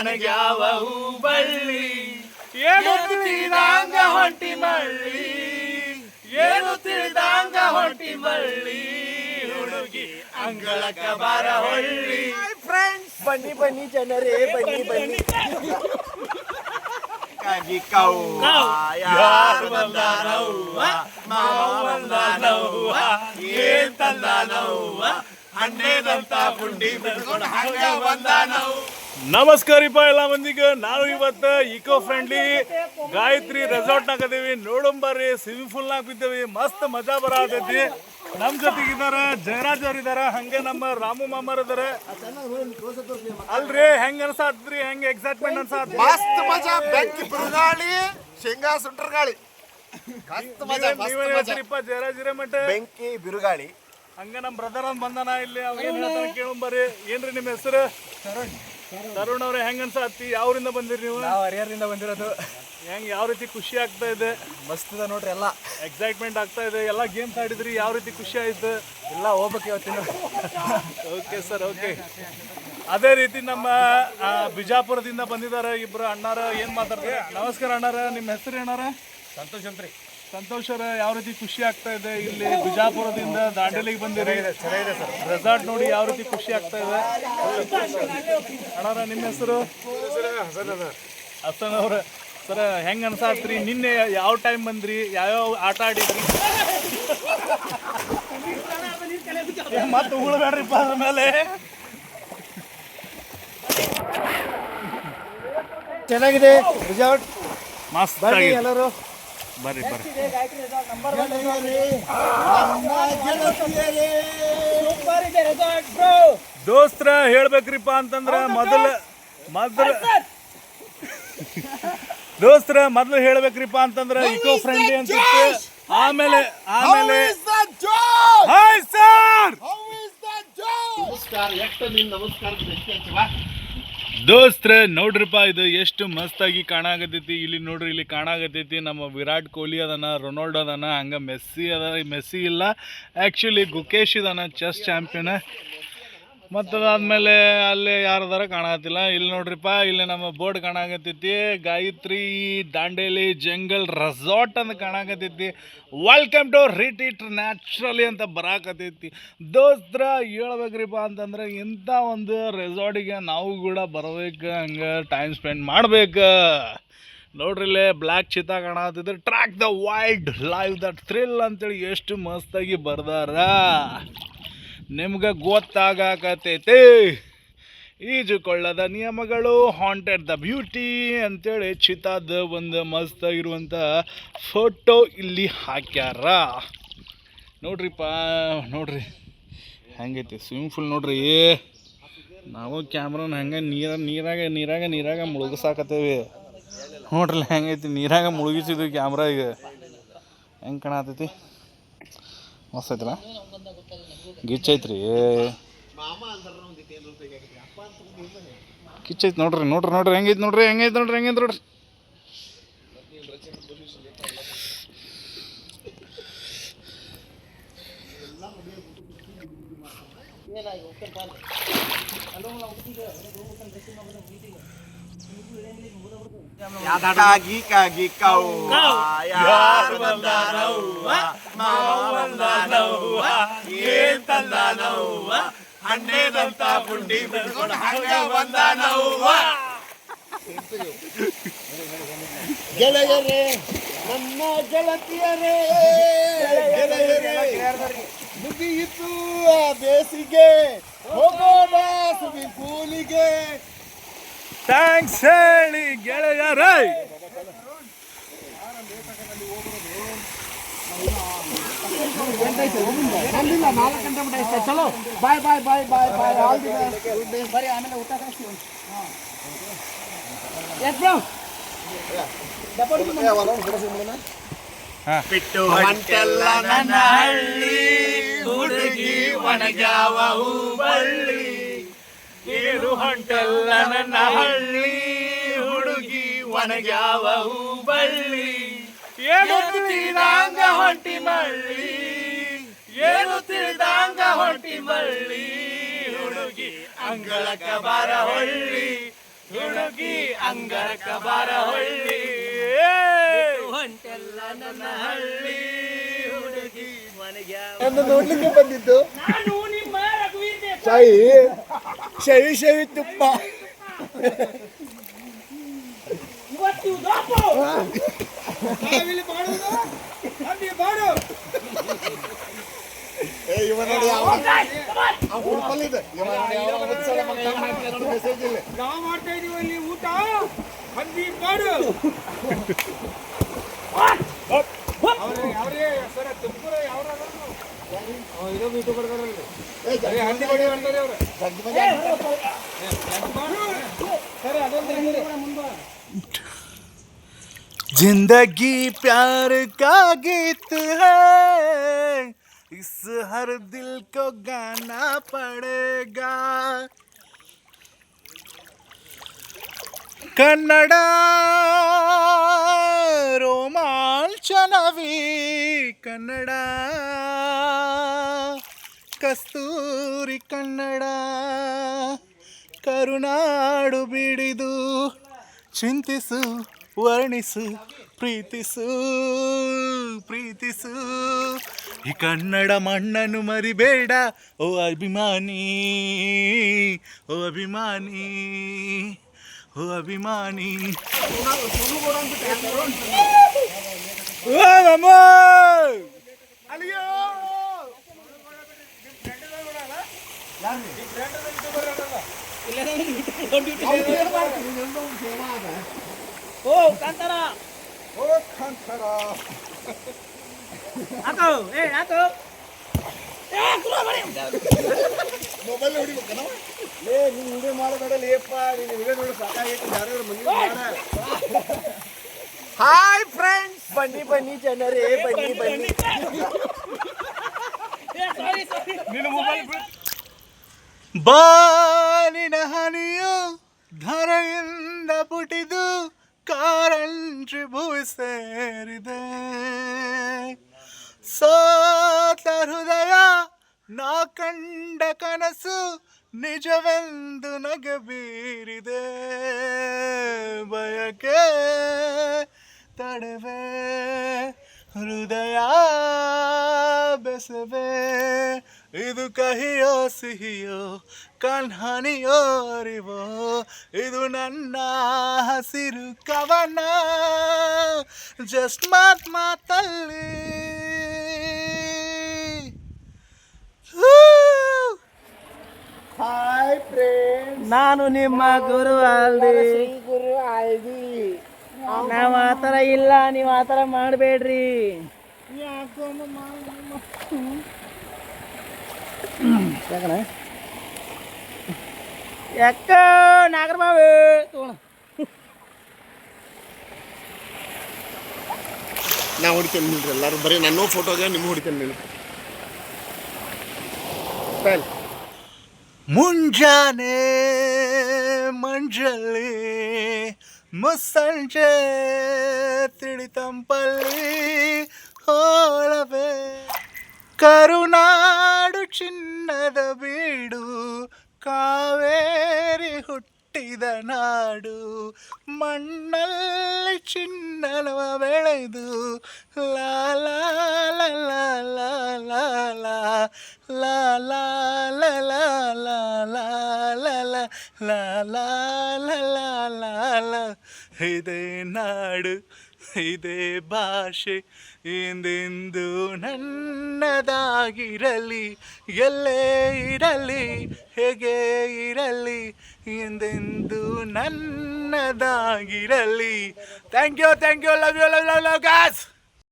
ಒಣಗ್ಯಾವ ಹೂಬಳ್ಳಿ ಏನು ತಿಳಿದಂಗ ಹೊಂಟಿ ಮಳ್ಳಿ ಏನು ತಿಳಿದಂಗ ಹೊಂಟಿ ಮಳ್ಳಿ ಹುಡುಗಿ ಅಂಗಳಕ ಬಾರ ಹೊಳ್ಳಿ ಫ್ರೆಂಡ್ಸ್ ಬನ್ನಿ ಬನ್ನಿ ಜನರೇ ಬನ್ನಿ ಬನ್ನಿ ಕಾಗಿ ಕವ್ವ ಯಾರು ಬಂದಾನವ್ವ ಮಾವ ಬಂದಾನವ್ವ ಏನ್ ತಂದಾನವ್ವ ಹಣ್ಣೇದಂತ ಪುಂಡಿ ಬಿಟ್ಕೊಂಡು ಹಂಗ ಬಂದಾನವ್ವ. ನಮಸ್ಕಾರಿಪ್ಪ ಎಲ್ಲ ಮಂದಿಗೆ. ನಾವು ಇವತ್ತು ಇಕೋ ಫ್ರೆಂಡ್ಲಿ ಗಾಯತ್ರಿ ರೆಸಾರ್ಟ್ನಾಗ ಅದೀವಿ. ನೋಡಂಬರ್ರಿ, ಸ್ವಿಮ್ಮಿಂಗ್ ಪೂಲ್ನಾಗ ಬಿದ್ದೇವಿ. ಮಸ್ತ್ ಮಜಾ ಬರತೈತಿ. ನಮ್ಮ ಜೊತೆಗಿದಾರ ಜಯರಾಜ್ ಅವ್ರು ಇದಾರ, ಹಂಗೆ ನಮ್ಮ ರಾಮು ಮಾಮರ್ ಇದಾರೆ. ಅಲ್ರಿ ಹೆಂಗ್ ಅನ್ಸಾತ್ರಿ? ಹೆಂಗ್ ಎಕ್ಸೈಟ್ಮೆಂಟ್ ಅನ್ಸಾತ್ರಿ? ಮಸ್ತ್ ಮಜಾ. ಬೆಂಕಿ ಬಿರುಗಾಳಿ, ಶೇಂಗಾ ಸುಂಟರ್ ಗಾಳಿ. ನೀವೇನ್ ಹೇಳ್ತೀರಿಪ್ಪ ಜಯರಾಜ್ ಹಿರೇಮಠ? ಬೆಂಕಿ ಬಿರುಗಾಳಿ. ಹಂಗ ನಮ್ಮ ಬ್ರದರ್ ಅಂತ ಬಂದಾನ ಇಲ್ಲಿ. ಅವ್ ಏನ್ ಹೇಳ್ತಾನೆ ಕೇಳಂಬರ್ರಿ. ಏನ್ರಿ ನಿಮ್ಮ ಹೆಸರು? ತರುಣ್ ಅವ್ರೆ, ಹೆಂಗ್ ಅನ್ಸಾತಿ? ಯಾವ್ರಿಂದ ಬಂದಿರಿ ನೀವು? ನಾವು ಹರಿಹರದಿಂದ ಬಂದಿರೋದು. ಹೆಂಗ್ ಯಾವ ರೀತಿ ಖುಷಿ ಆಗ್ತಾ ಇದೆ? ಮಸ್ತ್ ಇದೆ ನೋಡ್ರಿ, ಎಲ್ಲ ಎಕ್ಸೈಟ್ಮೆಂಟ್ ಆಗ್ತಾ ಇದೆ. ಎಲ್ಲ ಗೇಮ್ಸ್ ಆಡಿದ್ರಿ, ಯಾವ ರೀತಿ ಖುಷಿ ಆಯ್ತು? ಎಲ್ಲ ಹೋಗ್ಬೇಕು ಇವತ್ತಿನ. Okay sir, okay. ಅದೇ ರೀತಿ ನಮ್ಮ ಬಿಜಾಪುರದಿಂದ ಬಂದಿದ್ದಾರೆ ಇಬ್ರು ಅಣ್ಣಾರ. ಏನ್ ಮಾತಾಡ್ತಾರೆ? ನಮಸ್ಕಾರ ಅಣ್ಣಾರ, ನಿಮ್ಮ ಹೆಸರು ಏನಾರ? ಸಂತೋಷ ಅಂತ್ರಿ. ಸಂತೋಷ್ ಅವರ, ಯಾವ ರೀತಿ ಖುಷಿ ಆಗ್ತಾ ಇದೆ? ಇಲ್ಲಿ ಬಿಜಾಪುರದಿಂದ ದಾಂಡೇಲಿಗೆ ಬಂದಿರಿ. ಚೆನ್ನಾಗಿದೆ ಸರ್. ರೆಸಾರ್ಟ್ ನೋಡಿ ಯಾವ ರೀತಿ ಖುಷಿ ಆಗ್ತಾ ಇದೆ? ಅಣ್ಣಾರ, ನಿಮ್ಮ ಹೆಸರು? ಹಸನ್ ಅವ್ರ. ಸರ್, ಹೆಂಗ್ ಅನ್ಸಾತ್ರಿ? ನಿನ್ನೆ ಯಾವ ಟೈಮ್ ಬಂದ್ರಿ? ಯಾವ್ಯಾವ ಆಟ ಆಡಿದ್ರಿ? ಮತ್ತೆ ಉಳ್ಬೇಡ್ರಿಪ್ಪ ಅದ್ರ ಮೇಲೆ. ಚೆನ್ನಾಗಿದೆ ರಿಸಾರ್ಟ್, ಮಸ್ತ್ ಬನ್ನಿ ಎಲ್ಲರೂ. ಬರ್ರಿ ಬರ್ರಿ. ದೋಸ್ತ್ರ ಹೇಳ್ಬೇಕ್ರಿಪ್ಪ ಅಂತಂದ್ರ ಮೊದಲು ಹೇಳ್ಬೇಕ್ರಿಪ್ಪ ಅಂತಂದ್ರ ಇಕೋ ಫ್ರೆಂಡ್ಲಿ ಅಂತ. ಆಮೇಲೆ ಹಾಯ್ ಸರ್ ದೋಸ್ತ್ರ ನೋಡ್ರಿಪ್ಪ, ಇದು ಎಷ್ಟು ಮಸ್ತಾಗಿ ಕಾಣಾಕತೈತಿ. ಇಲ್ಲಿ ನೋಡ್ರಿ, ಇಲ್ಲಿ ಕಾಣಾಕತೈತಿ ನಮ್ಮ ವಿರಾಟ್ ಕೊಹ್ಲಿ ಅದನ, ರೊನಾಲ್ಡೋ ಅದನ, ಹಂಗೆ ಮೆಸ್ಸಿ ಅದ. ಮೆಸ್ಸಿ ಇಲ್ಲ, ಆ್ಯಕ್ಚುಲಿ ಗುಕೇಶ್ ಇದನ, ಚೆಸ್ ಚಾಂಪಿಯನ್. ಮತ್ತು ಅದಾದಮೇಲೆ ಅಲ್ಲಿ ಯಾರದಾರ ಕಾಣಕತ್ತಿಲ್ಲ. ಇಲ್ಲಿ ನೋಡ್ರಿಪ್ಪ, ಇಲ್ಲಿ ನಮ್ಮ ಬೋರ್ಡ್ ಕಾಣಾಕತ್ತೈತಿ, ಗಾಯತ್ರಿ ದಾಂಡೇಲಿ ಜಂಗಲ್ ರೆಸಾರ್ಟ್ ಅಂತ ಕಾಣಾಕತ್ತೈತಿ. ವೆಲ್ಕಮ್ ಟು ರಿಟ್ರೀಟ್ ನ್ಯಾಚುರಲಿ ಅಂತ ಬರಾಕತ್ತೈತಿ. ದೋಸ್ತ್ರ ಹೇಳ್ಬೇಕ್ರಿಪ್ಪ ಅಂತಂದ್ರೆ, ಇಂಥ ಒಂದು ರೆಸಾರ್ಟಿಗೆ ನಾವು ಕೂಡ ಬರ್ಬೇಕು, ಹಂಗೆ ಟೈಮ್ ಸ್ಪೆಂಡ್ ಮಾಡ್ಬೇಕು. ನೋಡ್ರಿ, ಇಲ್ಲೇ ಬ್ಲ್ಯಾಕ್ ಚಿತಾ ಕಾಣಕತ್ತಿದ್ರೆ, track the wildlife the thrill ಅಂತೇಳಿ ಎಷ್ಟು ಮಸ್ತಾಗಿ ಬರ್ದಾರ. ನಿಮ್ಗೆ ಗೊತ್ತಾಗತೈತಿ ಈಜುಕೊಳ್ಳದ ನಿಯಮಗಳು, ಹಾಂಟೆಡ್ ದ ಬ್ಯೂಟಿ ಅಂತೇಳಿ ಚಿತಾದ ಒಂದು ಮಸ್ತಾಗಿರುವಂಥ ಫೋಟೋ ಇಲ್ಲಿ ಹಾಕ್ಯಾರ. ನೋಡ್ರಿಪ್ಪ, ನೋಡ್ರಿ ಹೆಂಗೈತಿ ಸ್ವಿಮ್ಮಿಂಗ್ ಪೂಲ್. ನೋಡ್ರಿ, ನಾವು ಕ್ಯಾಮ್ರಾನ ಹಂಗೆ ನೀರಾಗ ಮುಳುಗಿಸಾಕತ್ತೇವಿ. ನೋಡ್ರಿ ಹೆಂಗೈತಿ, ನೀರಾಗ ಮುಳುಗಿಸಿದ್ವಿ ಕ್ಯಾಮ್ರಾ. ಈಗ ಹೆಂಗೆ ಕಾಣತೈತಿ? ಮಸ್ತ್ ಐತಲ್ಲ, ಗಿಚ್ಚೈತ್ರಿ, ಕಿಚ್ಚೈತಿ. ನೋಡ್ರಿ ಹೆಂಗೈತಿ ನೋಡ್ರಿ. ಕಾಗಿ ಕವ್ವ ಯಾರು ಬಂದಾನವ್ವ ಮಾವ ಬಂದಾನವ್ವ ಏನ್ ತಂದಾನವ್ವ ಹಣ್ಣೇದಂತ ಪುಂಡಿ ಬಿಟ್ಕೊಂಡು ಹಂಗ ಬಂದಾನವ್ವ. ಗೆಳೆಯರೇ, ನನ್ನ ಗೆಳತಿಯರೇ, ಮುಗಿಯಿತು ಆ ಬೇಸಿಗೆ, ಹೋಗೋಣ ಸ್ವಿಮ್ಮಿಂಗ್ ಪೂಲಿಗೆ. ಥ್ಯಾಂಕ್ಸ್ ಹೇಳಿ ಗೆಳೆಯರೇ. ಚಲೋ, bye bye bye bye bye. All the best. ಬರೀ ಆಮೇಲೆ ಊಟ ಕಳಿಸ್ತೀವಿ. ಬಿಟ್ಟು ಹೊಂಟೆಲ್ಲ ನನ್ನ ಹಳ್ಳಿ, ಹುಡುಗಿ ಒಣಗ್ಯಾವ ಹೂಬಳ್ಳಿ. ಏನು ಹೊಂಟೆಲ್ಲ ನನ್ನ ಹಳ್ಳಿ, ಹುಡುಗಿ ಒಣಗ್ಯಾವ ಹೂಬಳ್ಳಿ. ಏನು ತಿಳಿದಂಗ ಹೊಂಟಿ ಮಳ್ಳಿ, ಏನು ತಿಳಿದಂಗ ಹೊಂಟಿ ಮಳ್ಳಿ. ಹುಡುಗಿ ಅಂಗಳಕ ಬಾರ ಹೊಳ್ಳಿ, ಹುಡುಗಿ ಅಂಗರಕ ಬಾರ ಹೊಳ್ಳಿ ಹೊಂಟೆಲ್ಲ ನನ್ನ ಹಳ್ಳಿ ಹುಡುಗಿ ಮನೆಗೆ ನೋಡ್ಲಿಕ್ಕೆ ಬಂದಿದ್ದು ನಾನು ನಿಮ್ಮ ರಘುವೀರ್ ಶವಿ ತುಪ್ಪ ಇವತ್ತು ದಾಪು ನಾವಿಲ್ಲಿ ಬಾಡುವುದು ಅಲ್ಲಿ ಬಾಡು ಇವ ನೋಡಿ ಉಡುಪಲ್ಲಿದೆ ಮೆಸೇಜ್ ಇಲ್ಲ ನಾವು ಮಾಡ್ತಾ ಇದೀವಿ ಅಲ್ಲಿ ಊಟ ಹಂದಿ ಬಾಡು ಅವ್ರೇ ಸರ ತುಮಕೂರು ಯಾವ ಇದು ಮೀಟು ಬರ್ತಾರಲ್ರಿ ಹಂದಿ ಬಡಿ ಮಾಡ್ತಾರೆ ಅವ್ರು ಸರಿ ಅದೊಂದು ಮುಂದೆ जिंदगी प्यार का गीत है इस हर दिल को गाना पड़ेगा कन्नड़ रोमांचनवी कन्नड़ कस्तूरी कन्नड़ ಕರುನಾಡು ಬಿಡಿದು ಚಿಂತಿಸು ವರ್ಣಿಸು ಪ್ರೀತಿಸು ಪ್ರೀತಿಸು ಈ ಕನ್ನಡ ಮಣ್ಣನ್ನು ಮರಿಬೇಡ ಓ ಅಭಿಮಾನಿ ಓ ಅಭಿಮಾನಿ ಓ ಅಭಿಮಾನಿ ಅಲ್ಲಿಯೋ ಓ ಕಾಂತಾರ ಹಾಕೋ ಹಾಕೋ ಮೊಬೈಲ್ ಹೊಡಿಬೇಕನ ನೀನು ವಿಡಿಯೋ ಮಾಡಬೇಡಲ್ಲ ಏಪ್ಪ ನೀನು ವಿಡಿಯೋ ನೋಡಿ ಸಾಕಾಗೈತೆ ಯಾರು ಮಂದಿ ಹಾಯ್ ಫ್ರೆಂಡ್ಸ್ ಬನ್ನಿ ಜನರೇ ಬನ್ನಿ ನಿನ್ನ ಮೊಬೈಲ್ ಬಾಲಿನ ಹನಿಯು ಧರೆಯಿಂದ ಪುಟಿದು ಕಾರಂಜಿ ಭೂಮಿ ಸೇರಿದೆ ಸೋತ ಹೃದಯ ನಾ ಕಂಡ ಕನಸು ನಿಜವೆಂದು ನಗೆ ಬೀರಿದೆ ಬಯಕೆ ತಡವೆ ಹೃದಯ ಬೆಸವೆ ಇದು ಕಹಿಯೋ ಸಿಹಿಯೋ ಕಣ್ಹನಿಯೋ ಅರಿವೋ ಇದು ನನ್ನ ಹಸಿರು ಕವನ ಜಸ್ಟ್ ಮಾತಲ್ಲಿ ಹಾಯ್ ಫ್ರೆಂಡ್ಸ್ ನಾನು ನಿಮ್ಮ ಗುರು ಅಲ್ದಿ ಗುರು ಆಯ್ದಿ ನಾವು ಆ ಥರ ಇಲ್ಲ ನೀವು ಆ ಥರ ಮಾಡಬೇಡ್ರಿ ಯಾಕ ನಾಗರ ಬಾವಿ ನಾ ಹೊಡಿತೇನೆ ನಿಲ್ರಿ ಎಲ್ಲರೂ ಬರೀ ನನ್ನ ಫೋಟೋಗೆ ನಿಮ್ಮ ಹೊಡಿತೇನೆ ನಿಲ್ರಿ ಮುಂಜಾನೆ ಮಂಜಲ್ಲಿ ಮುಸ್ಸಂಜೆ ತಿಳಿತಂಪಲ್ಲಿ ಹೋಳವೆ ಕರುನಾಡು ಚಿನ್ನದ ಬೀಡು ಕಾವೇರಿ ಹುಟ್ಟಿದ ನಾಡು ಮಣ್ಣಲ್ಲಿ ಚಿನ್ನವ ಬೆಳೆದು ಲಾ ಲಾ ಲಾ ಲಾ ಲಾ ಲಾ ಲಾ ಲಾ ಲಾ ಲಾ ಲಾ ಲಾ ಲಾ ಲಾ ಲಾ ಲಾ ಲಾ ಲಾ ಲಾ ಇದೇ ನಾಡು ಇದೇ ಭಾಷೆ ಎಂದೆಂದು ನನ್ನದಾಗಿರಲಿ ಎಲ್ಲೇ ಇರಲಿ ಹೇಗೆ ಇರಲಿ ಎಂದೆಂದು ನನ್ನದಾಗಿರಲಿ thank you love you Gauss